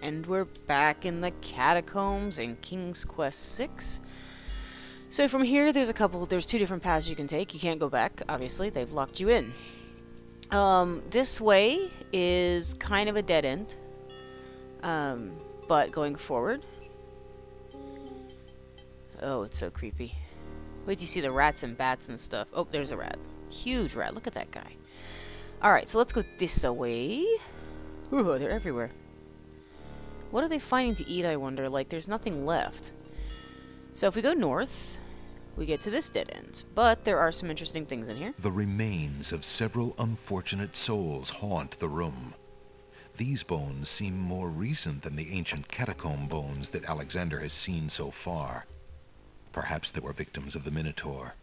And we're back in the catacombs in King's Quest 6. So from here, there's two different paths you can take. You can't go back, obviously. They've locked you in. This way is kind of a dead end. But going forward... Oh, it's so creepy. Wait till you see the rats and bats and stuff. Oh, there's a rat. Huge rat. Look at that guy. Alright, so let's go this way. Ooh, they're everywhere. What are they finding to eat, I wonder? Like, there's nothing left. So if we go north, we get to this dead end. But there are some interesting things in here. The remains of several unfortunate souls haunt the room. These bones seem more recent than the ancient catacomb bones that Alexander has seen so far. Perhaps they were victims of the Minotaur.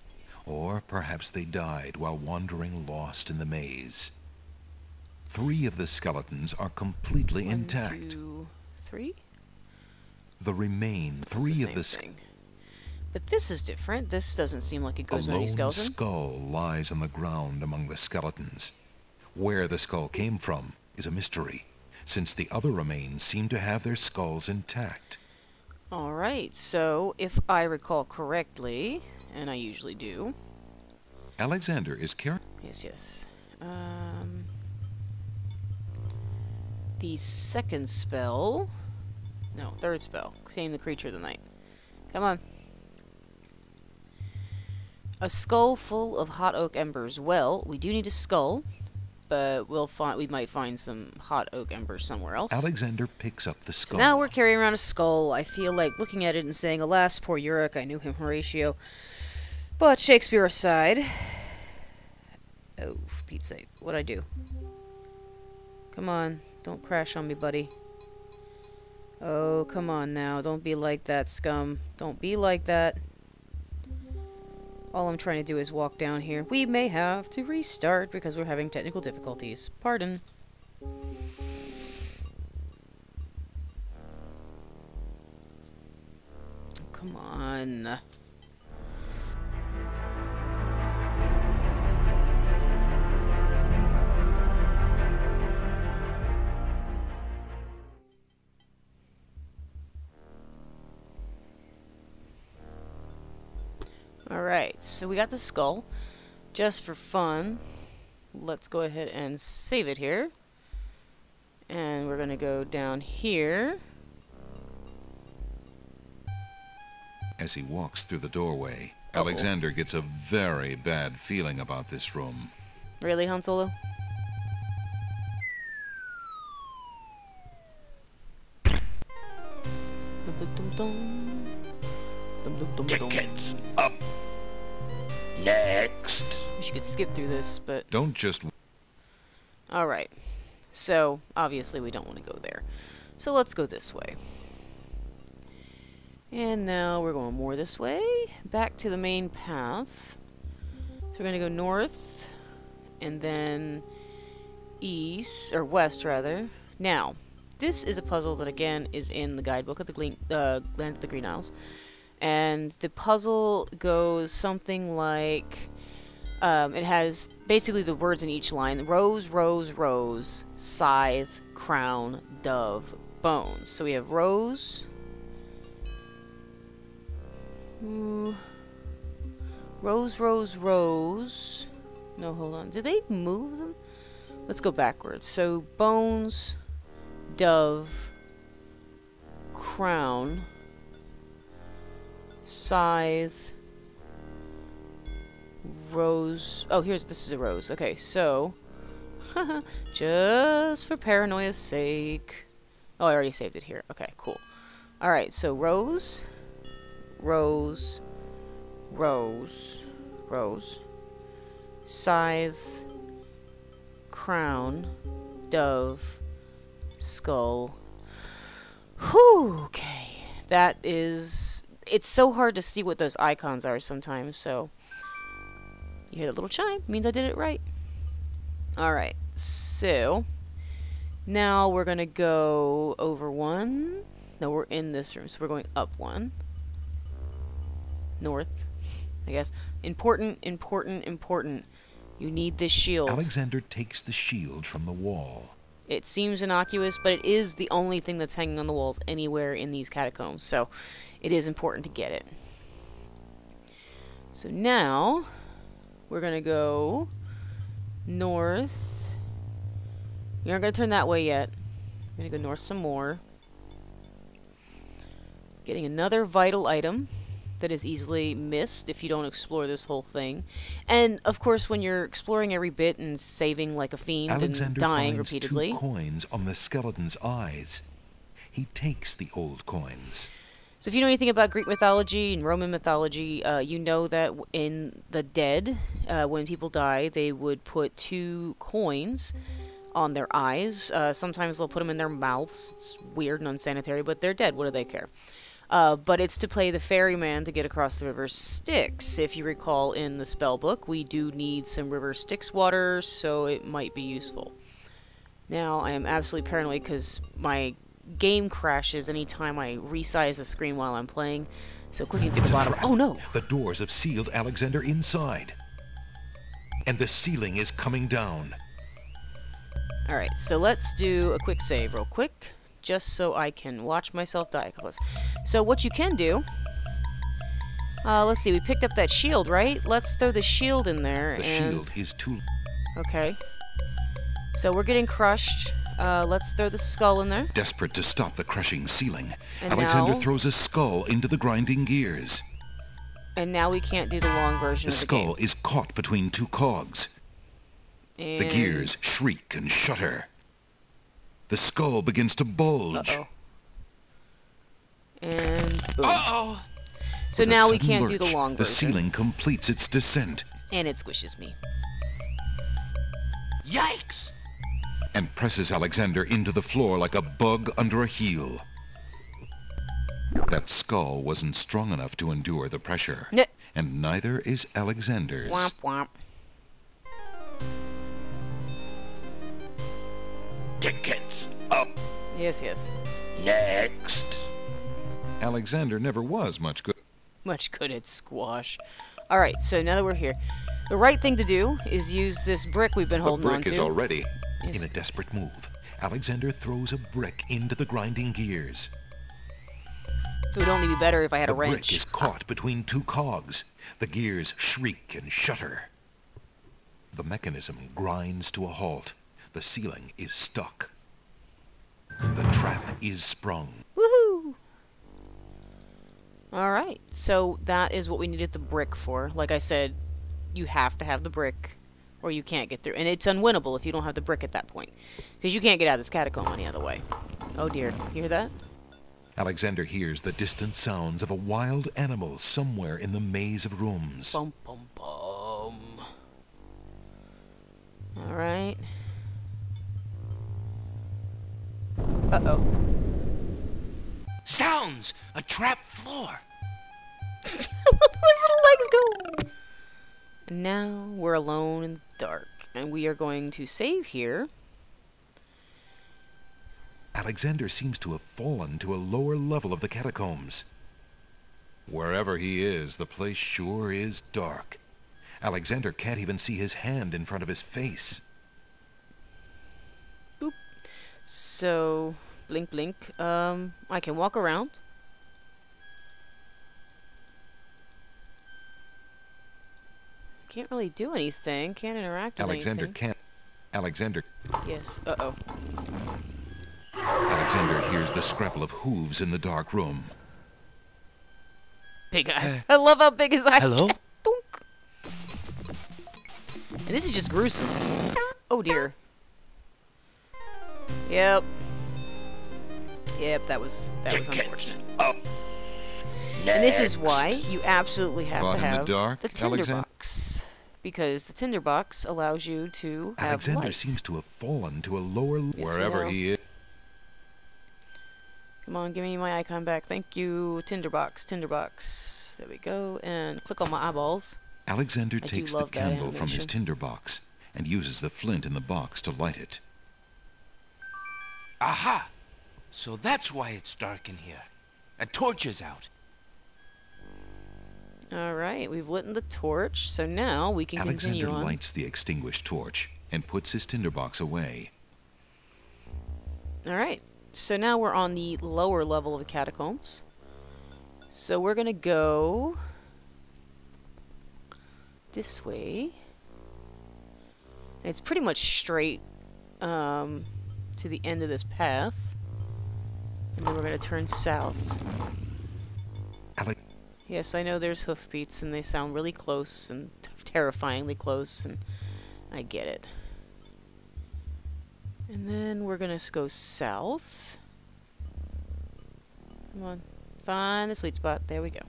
Or perhaps they died while wandering lost in the maze. 3 of the skeletons are completely intact. 1, 2, 3? The remain 3 of the thing. But this is different. This doesn't seem like it goes on any skeleton. A lone skull lies on the ground among the skeletons. Where the skull came from is a mystery, since the other remains seem to have their skulls intact. Alright, so if I recall correctly, and I usually do... Alexander is Yes. The second spell... No, third spell. Tame the creature of the night. Come on. A skull full of hot oak embers. Well, we do need a skull, but we might find some hot oak embers somewhere else. Alexander picks up the skull. So now we're carrying around a skull. I feel like looking at it and saying, alas, poor Yorick, I knew him, Horatio. But Shakespeare aside... Oh, for Pete's sake, what'd I do? Come on, don't crash on me, buddy. Oh, come on now, don't be like that, scum. Don't be like that. All I'm trying to do is walk down here. We may have to restart because we're having technical difficulties. Pardon. Come on. Alright, so we got the skull. Just for fun, let's go ahead and save it here. And we're going to go down here. As he walks through the doorway, Alexander gets a very bad feeling about this room. Really, Han Solo? Tickets up. Next. Wish you could skip through this, but... Don't just... Alright. So, obviously we don't want to go there. So let's go this way. And now we're going more this way. Back to the main path. So we're going to go north. And then... east. Or west, rather. Now, this is a puzzle that, again, is in the guidebook of the Land of the Green Isles. And the puzzle goes something like... it has basically the words in each line. Rose, rose, rose, scythe, crown, dove, bones. So we have rose. Ooh. Rose, rose, rose. No, hold on. Did they move them? Let's go backwards. So bones, dove, crown, scythe, rose. Oh, this is a rose. Okay, so just for paranoia's sake. Oh, I already saved it here. Okay, cool. Alright, so rose, rose, rose, rose, scythe, crown, dove, skull. Whew, okay. That is... It's so hard to see what those icons are sometimes, so... You hear that little chime? Means I did it right. Alright, so... Now we're gonna go over 1. No, we're in this room, so we're going up 1. North, I guess. Important, important, important. You need this shield. Alexander takes the shield from the wall. It seems innocuous, but it is the only thing that's hanging on the walls anywhere in these catacombs, so it is important to get it. So now, we're going to go north. You're not going to turn that way yet. I'm going to go north some more. Getting another vital item that is easily missed if you don't explore this whole thing. And, of course, when you're exploring every bit and saving like a fiend Alexander and dying finds repeatedly... 2 coins on the skeleton's eyes. He takes the old coins. So if you know anything about Greek mythology and Roman mythology, you know that in the dead, when people die, they would put 2 coins on their eyes. Sometimes they'll put them in their mouths. It's weird and unsanitary, but they're dead. What do they care? But it's to play the ferryman to get across the river Styx. If you recall in the spell book, we do need some river Styx water, so it might be useful. Now, I am absolutely paranoid because my game crashes anytime I resize the screen while I'm playing. So clicking to the bottom. Oh no! The doors have sealed Alexander inside. And the ceiling is coming down. Alright, so let's do a quick save real quick, just so I can watch myself die. So what you can do, let's see, we picked up that shield, right? Let's throw the shield in there. The shield is too... Okay. So we're getting crushed. Let's throw the skull in there. Desperate to stop the crushing ceiling, And Alexander now... throws a skull into the grinding gears. And now we can't do the long version The of the game. skull is caught between 2 cogs. And... The gears shriek and shudder. The skull begins to bulge. Uh-oh. And boom. Uh-oh! So With a now we sudden can't do the lurch, long The version. ceiling completes its descent And it squishes me. Yikes! and presses Alexander into the floor like a bug under a heel. That skull wasn't strong enough to endure the pressure. N- And neither is Alexander's. Womp womp. Tickets up. Yes, yes. Next. Alexander never was much good. Much good at squash. Alright, so now that we're here, the right thing to do is use this brick we've been The holding on brick is to. already... Yes. In a desperate move, Alexander throws a brick into the grinding gears. It would only be better if I had The a wrench. brick is caught between 2 cogs. The gears shriek and shudder. The mechanism grinds to a halt. The ceiling is stuck. The trap is sprung. Woohoo! Alright, so that is what we needed the brick for. Like I said, you have to have the brick or you can't get through. And it's unwinnable if you don't have the brick at that point. Because you can't get out of this catacomb any other way. Oh dear, you hear that? Alexander hears the distant sounds of a wild animal somewhere in the maze of rooms. Bum bum bum. Alright. Uh-oh. Sounds! A trap floor! His little legs go! And now we're alone in the dark. And we are going to save here. Alexander seems to have fallen to a lower level of the catacombs. Wherever he is, the place sure is dark. Alexander can't even see his hand in front of his face. Boop. So, blink blink. I can walk around. Can't really do anything. Can't interact with Alexander anything. can't... Alexander... Yes. Uh-oh. Alexander hears the scrapple of hooves in the dark room. Big eye. I love how big his eyes Hello? get. Dunk. And this is just gruesome. Oh dear. Yep. Yep, that was Tickets unfortunate. up. And this is Next. why you absolutely have Caught to in the have dark, the tinderbox. Alexander? Because the tinderbox allows you to have Alexander light. seems to have fallen to a lower... Yes, we wherever know. he is. Come on, give me my icon back. Thank you. Tinderbox, tinderbox. There we go. And click on my eyeballs. Alexander I do takes the love that candle from his animation. tinderbox and uses the flint in the box to light it. Aha! So that's why it's dark in here. A torch is out. Alright, we've lit the torch, so now we can continue Alexander on. lights the extinguished torch and puts his tinderbox away. Alright, so now we're on the lower level of the catacombs. So we're gonna go this way. And it's pretty much straight to the end of this path. And then we're gonna turn south. Yes, I know there's hoofbeats and they sound really close and terrifyingly close, and I get it. And then we're gonna go south. Come on. Find the sweet spot. There we go.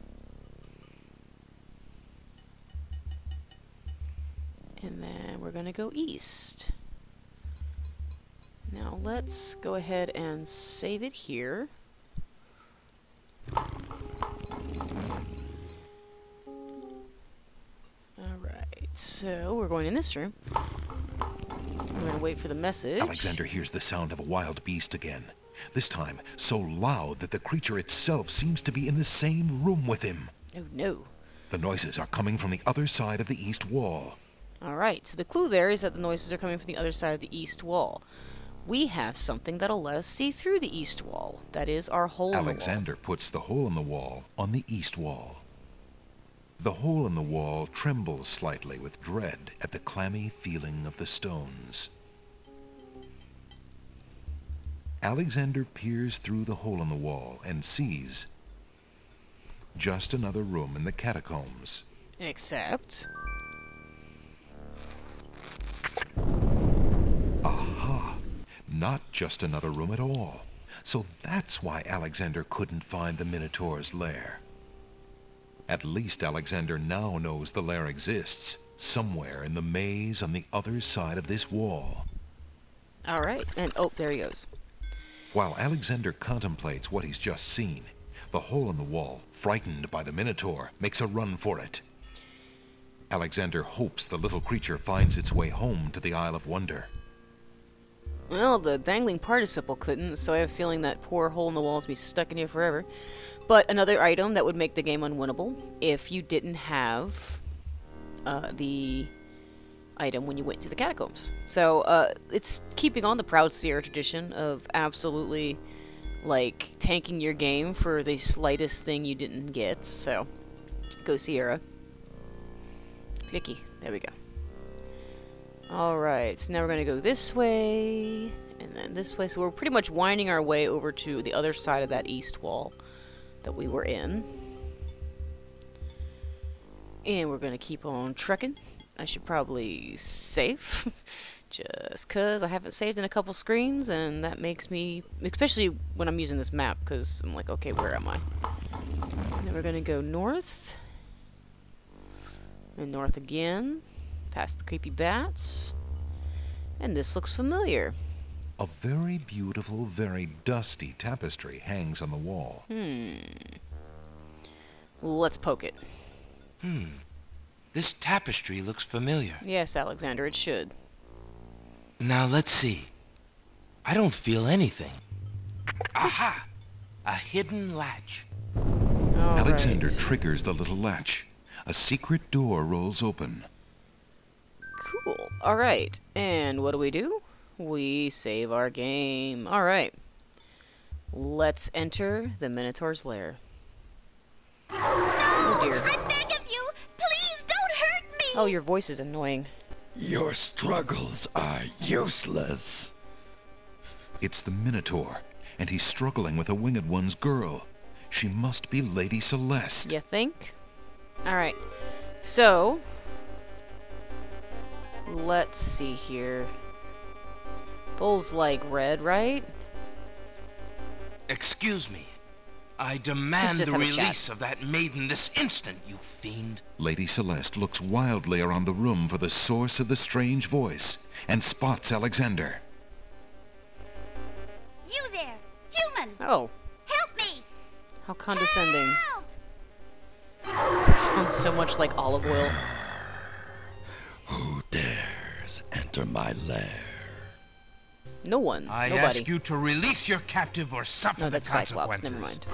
And then we're gonna go east. Now let's go ahead and save it here. Alright, so we're going in this room. We're gonna wait for the message. Alexander hears the sound of a wild beast again. This time, so loud that the creature itself seems to be in the same room with him. Oh no. The noises are coming from the other side of the east wall. Alright, so the clue there is that the noises are coming from the other side of the east wall. We have something that'll let us see through the east wall. That is our hole in the wall. Alexander puts the hole in the wall on the east wall. The hole in the wall trembles slightly with dread at the clammy feeling of the stones. Alexander peers through the hole in the wall and sees just another room in the catacombs. Except... Aha! Not just another room at all. So that's why Alexander couldn't find the Minotaur's lair. At least Alexander now knows the lair exists, somewhere in the maze on the other side of this wall. Alright, and oh, there he goes. While Alexander contemplates what he's just seen, the hole in the wall, frightened by the Minotaur, makes a run for it. Alexander hopes the little creature finds its way home to the Isle of Wonder. Well, the dangling participle couldn't, so I have a feeling that poor hole in the walls be stuck in here forever. But another item that would make the game unwinnable if you didn't have the item when you went to the catacombs. So it's keeping on the proud Sierra tradition of absolutely like tanking your game for the slightest thing you didn't get. So go Sierra. Clicky. There we go. Alright, so now we're going to go this way, and then this way. So we're pretty much winding our way over to the other side of that east wall that we were in. And we're going to keep on trekking. I should probably save, just because I haven't saved in a couple screens, and that makes me, especially when I'm using this map, because I'm like, okay, where am I? And then we're going to go north, and north again. Past the creepy bats. And this looks familiar. A very beautiful, very dusty tapestry hangs on the wall. Let's poke it. This tapestry looks familiar. Yes, Alexander, it should. Now let's see. I don't feel anything. Aha! A hidden latch. Alexander triggers the little latch. A secret door rolls open. Cool. Alright. And what do? We save our game. Alright. Let's enter the Minotaur's lair. Oh dear. I beg of you, please don't hurt me! Oh, your voice is annoying. Your struggles are useless. It's the Minotaur, and he's struggling with a winged one's girl. She must be Lady Celeste. You think? Alright. So, let's see here. Bull's like red, right? Excuse me. I demand Let's just the have a chat. release of that maiden this instant, you fiend. Lady Celeste looks wildly around the room for the source of the strange voice, and spots Alexander. You there, human! Oh, Help me! how condescending. Help! It sounds so much like olive oil. Who dares enter my lair? No one. I Nobody. ask you to release your captive or suffer No, the that's Cyclops. consequences. Never mind.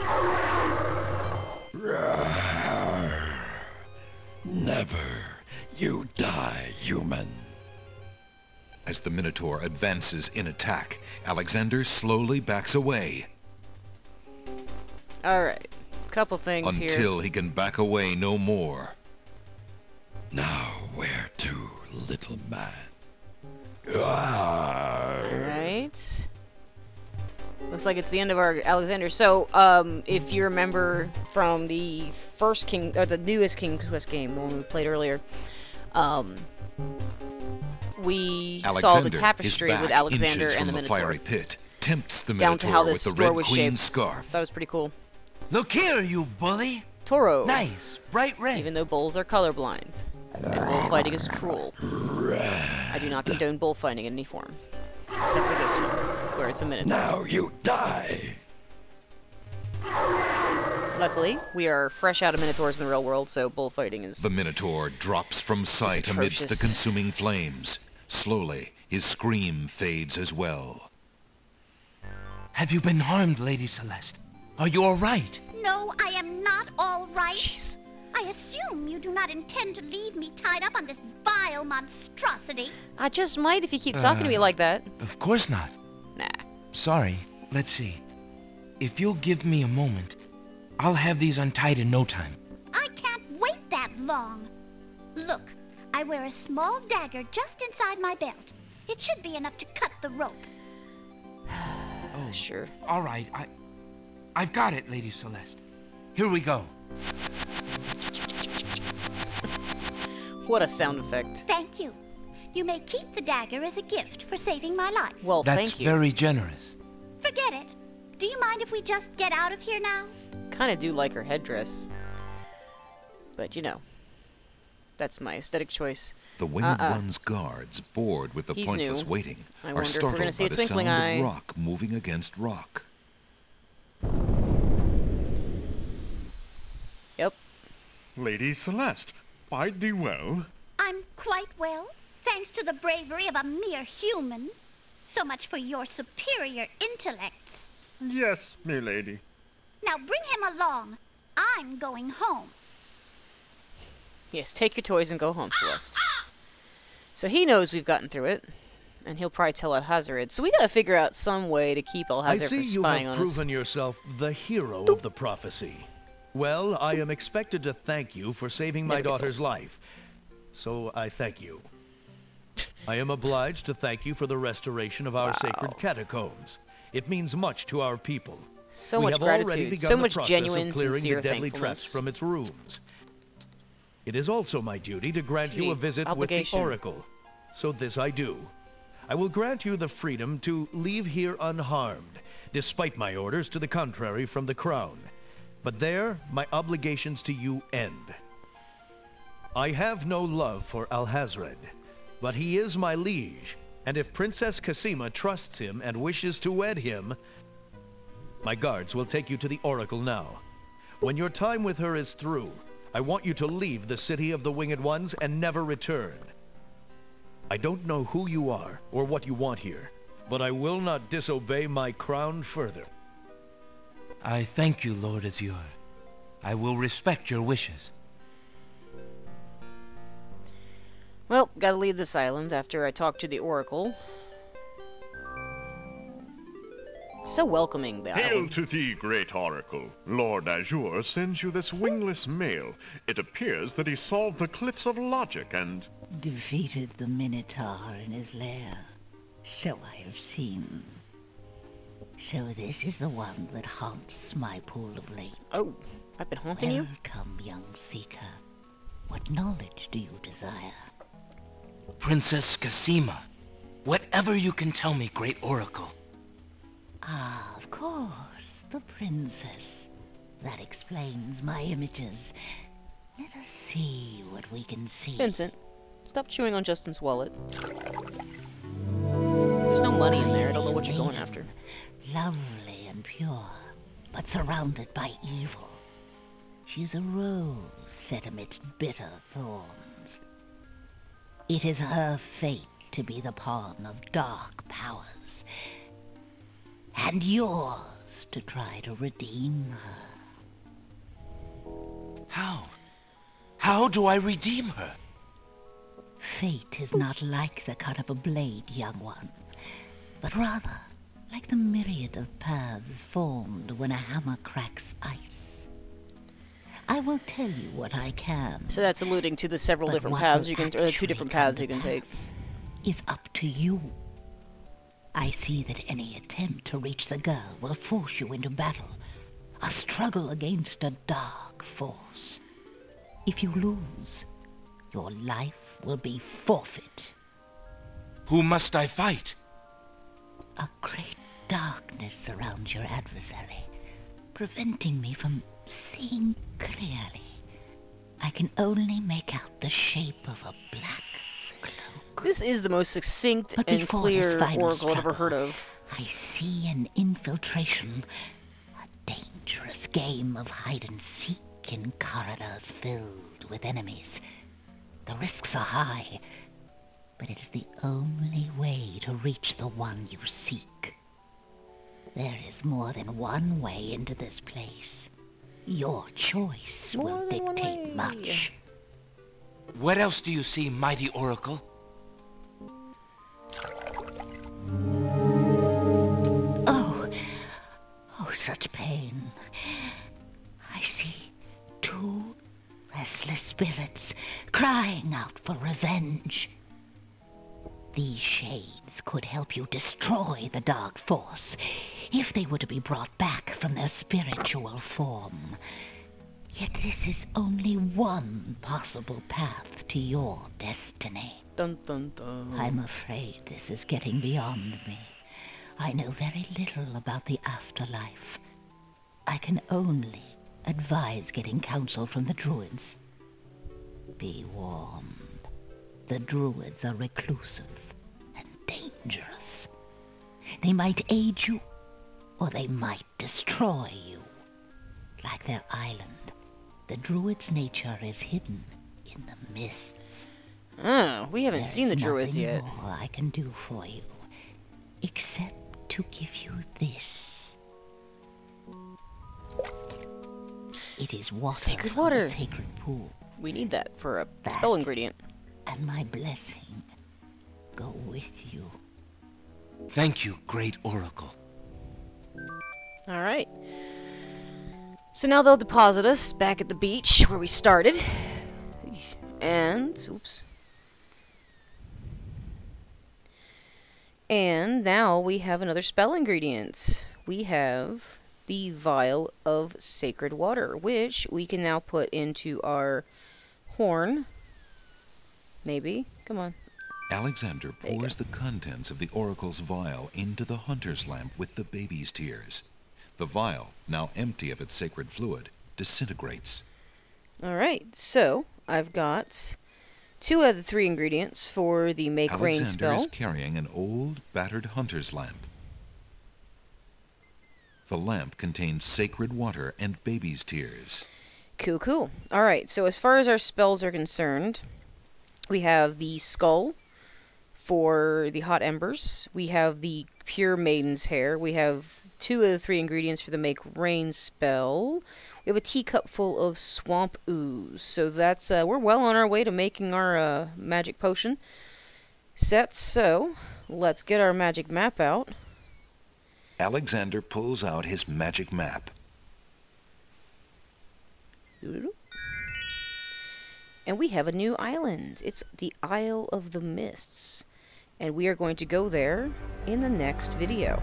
Never. You die, human. As the Minotaur advances in attack, Alexander slowly backs away Alright. Couple things here. until he can back away no more. Now where to, little man? Ah. Alright. Looks like it's the end of our Alexander. So, if you remember from the first King, or the newest King's Quest game, the one we played earlier, we saw the tapestry with Alexander and the Minotaur. Fiery pit, tempts the Down to how Minotaur this with the door Red was Queen's shaped. scarf. Thought it was pretty cool. Look here, you bully. Toro. Nice, bright red. Even though bulls are colorblind. And bullfighting is cruel. I do not condone bullfighting in any form. Except for this one, where it's a Minotaur. Now you die. Luckily, we are fresh out of Minotaurs in the real world, so bullfighting is... The Minotaur drops from sight amidst the atrocious. consuming flames. Slowly, his scream fades as well. Have you been harmed, Lady Celeste? Are you all right? No, I am not all right. Jeez. I assume you do not intend to leave me tied up on this vile monstrosity. I just might if you keep talking to me like that. Of course not. Nah. Sorry. Let's see. If you'll give me a moment, I'll have these untied in no time. I can't wait that long. Look, I wear a small dagger just inside my belt. It should be enough to cut the rope. Oh, Sure. all right. I've got it, Lady Celeste. Here we go. What a sound effect. Thank you. You may keep the dagger as a gift for saving my life. Well, That's thank you. very generous. Forget it. Do you mind if we just get out of here now? Kind of do like her headdress. But, you know. That's my aesthetic choice. The Winged One's guards, bored with the He's pointless new. waiting, I are wonder if we're startled gonna see by a the twinkling sound eye. of rock moving against rock. Yep. Lady Celeste, fight thee well. I'm quite well, thanks to the bravery of a mere human. So much for your superior intellect. Yes, milady. Now bring him along. I'm going home. Yes, take your toys and go home, Celeste. So he knows we've gotten through it. And he'll probably tell Alhazred. So we gotta figure out some way to keep I Alhazred see from you spying have on us. proven yourself the hero of the prophecy. Well, I am expected to thank you for saving my Never gets daughter's life. So I thank you. I am obliged to thank you for the restoration of our sacred catacombs. It means much to our people. So We much have already gratitude. begun So the much process genuine, of clearing sincere the deadly traps thankfulness. from its rooms. It is also my duty to grant you a Duty, visit obligation. with the Oracle. So this I do. I will grant you the freedom to leave here unharmed, despite my orders to the contrary from the Crown. But there, my obligations to you end. I have no love for Alhazred, but he is my liege, and if Princess Cassima trusts him and wishes to wed him, my guards will take you to the Oracle now. When your time with her is through, I want you to leave the city of the Winged Ones and never return. I don't know who you are or what you want here, but I will not disobey my crown further. I thank you, Lord Azure. I will respect your wishes. Well, gotta leave this island after I talk to the Oracle. So welcoming, the Hail island. to thee, great oracle. Lord Azure sends you this wingless mail. It appears that he solved the cliffs of logic and... defeated the Minotaur in his lair. So I have seen. So this is the one that haunts my pool of late. Oh, I've been haunting you? Welcome, young seeker. What knowledge do you desire? Princess Cassima, whatever you can tell me, great oracle. Ah, of course, the princess. That explains my images. Let us see what we can see. Vincent, stop chewing on Justin's wallet. There's no money in there. I don't know what you're going after. Lovely and pure, but surrounded by evil. She's a rose set amidst bitter thorns. It is her fate to be the pawn of dark powers, and yours to try to redeem her. How? How do I redeem her? fate is not like the cut of a blade, young one, but rather like the myriad of paths formed when a hammer cracks ice. I will tell you what I can. So that's alluding to the several but different what paths will you can, or the 2 actually different come paths to you can take. pass is up to you. I see that any attempt to reach the girl will force you into battle, a struggle against a dark force. If you lose, your life will be forfeit. Who must I fight? A great darkness surrounds your adversary, preventing me from seeing clearly. I can only make out the shape of a black cloak. This is the most succinct But and before clear this final oracle I've ever struggle, heard of. I see an infiltration, a dangerous game of hide-and-seek in corridors filled with enemies. The risks are high, but it is the only way to reach the one you seek. There is more than one way into this place. Your choice More will than one dictate way. much. What else do you see, mighty oracle? Oh, such pain. I see 2 restless spirits crying out for revenge. These shades could help you destroy the dark force if they were to be brought back from their spiritual form. Yet this is only one possible path to your destiny. Dun dun dun. I'm afraid this is getting beyond me. I know very little about the afterlife. I can only advise getting counsel from the druids. Be warned. The druids are reclusive and dangerous. They might aid you, or they might destroy you. Like their island, the druids' nature is hidden in the mists. Ah, we haven't seen the druids There's yet. nothing more I can do for you, except to give you this. It is water Sacred from water. the sacred pool, We need that for a That. spell ingredient. and my blessing go with you. Thank you, great oracle. Alright. So now they'll deposit us back at the beach where we started. And, oops. And now we have another spell ingredient. We have the vial of sacred water, which we can now put into our horn. Maybe. Come on. Alexander There you pours the contents of the oracle's vial into the hunter's lamp with the baby's tears. The vial, now empty of its sacred fluid, disintegrates. Alright, so I've got 2 of the 3 ingredients for the Make Rain Alexander spell. is carrying an old, battered hunter's lamp. The lamp contains sacred water and baby's tears. Cool, cool. Alright, so as far as our spells are concerned, we have the skull for the hot embers. We have the pure maiden's hair. We have 2 of the 3 ingredients for the Make Rain spell. We have a teacup full of swamp ooze. So that's, we're well on our way to making our magic potion set. So let's get our magic map out. Alexander pulls out his magic map. And we have a new island. It's the Isle of the Mists. And we are going to go there in the next video.